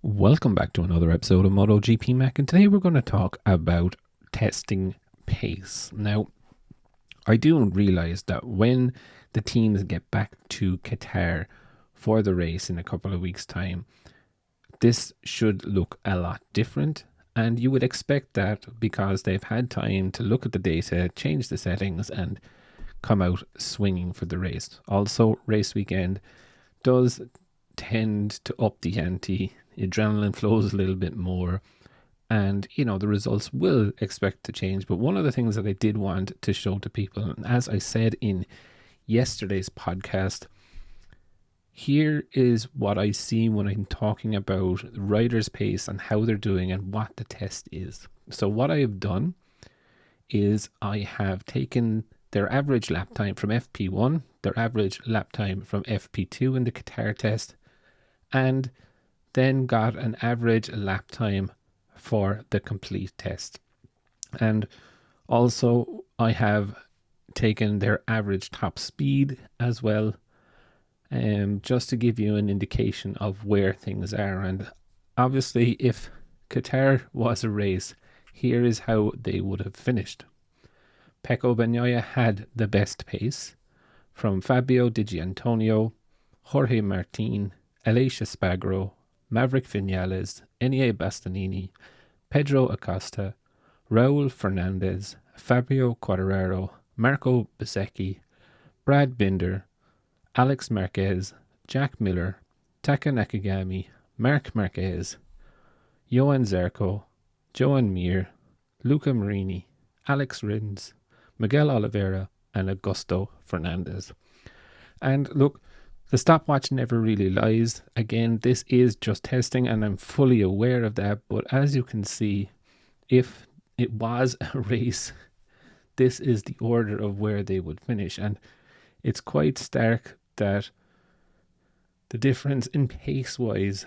Welcome back to another episode of Motogp Mac, and today we're going to talk about testing pace. Now, I do realise that when the teams get back to Qatar for the race in a couple of weeks' time, this should look a lot different, and you would expect that because they've had time to look at the data, change the settings, and come out swinging for the race. Also, race weekend does tend to up the ante. Adrenaline flows a little bit more, and the results will expect to change. But one of the things that I did want to show to people, and as I said in yesterday's podcast, here is what I see when I'm talking about riders' pace and how they're doing and what the test is. So what I have done is I have taken their average lap time from FP1, their average lap time from FP2 in the Qatar test, and then got an average lap time for the complete test. And also I have taken their average top speed as well, just to give you an indication of where things are. And obviously if Qatar was a race, here is how they would have finished. Pecco Bagnaia had the best pace from Fabio Di Giannantonio, Jorge Martin, Aleix Espargaro, Maverick Vinales, Enea Bastianini, Pedro Acosta, Raul Fernandez, Fabio Quartararo, Marco Bezzecchi, Brad Binder, Alex Marquez, Jack Miller, Taka Nakagami, Marc Marquez, Johan Zarco, Joan Mir, Luca Marini, Alex Rins, Miguel Oliveira, and Augusto Fernandez. And look, the stopwatch never really lies. Again, this is just testing, and I'm fully aware of that. But as you can see, if it was a race, this is the order of where they would finish. And it's quite stark that the difference in pace-wise,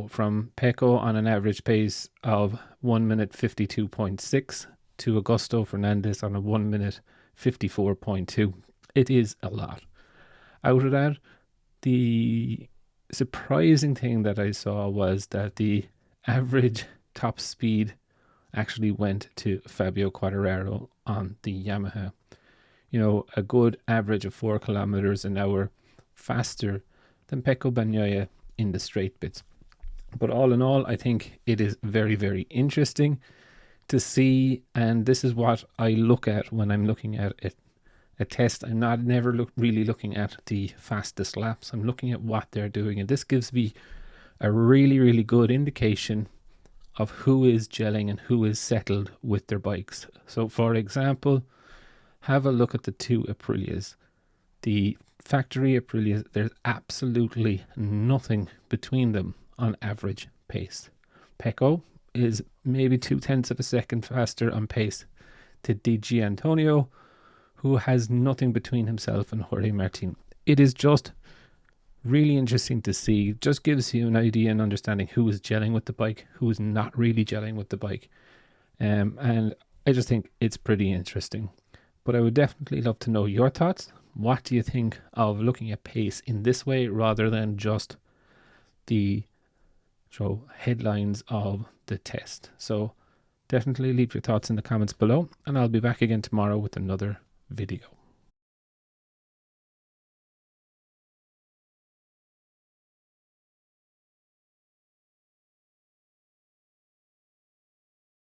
from Pecco on an average pace of 1 minute 52.6 to Augusto Fernandez on a 1 minute 54.2. It is a lot. Out of that, the surprising thing that I saw was that the average top speed actually went to Fabio Quartararo on the Yamaha. A good average of 4 kilometers an hour faster than Pecco Bagnaia in the straight bits. But all in all, I think it is very, very interesting to see, and this is what I look at when I'm looking at a test. I'm never really looking at the fastest laps. I'm looking at what they're doing, and this gives me a really, really good indication of who is gelling and who is settled with their bikes. So for example, have a look at the two Aprilias. The factory Aprilia, there's absolutely nothing between them on average pace. Pecco is maybe 0.2 of a second faster on pace to Di Giannantonio, who has nothing between himself and Jorge Martin. It is just really interesting to see. Just gives you an idea and understanding who is gelling with the bike, who is not really gelling with the bike. And I just think it's pretty interesting. But I would definitely love to know your thoughts. What do you think of looking at pace in this way rather than just the headlines of the test? So definitely leave your thoughts in the comments below, and I'll be back again tomorrow with another video.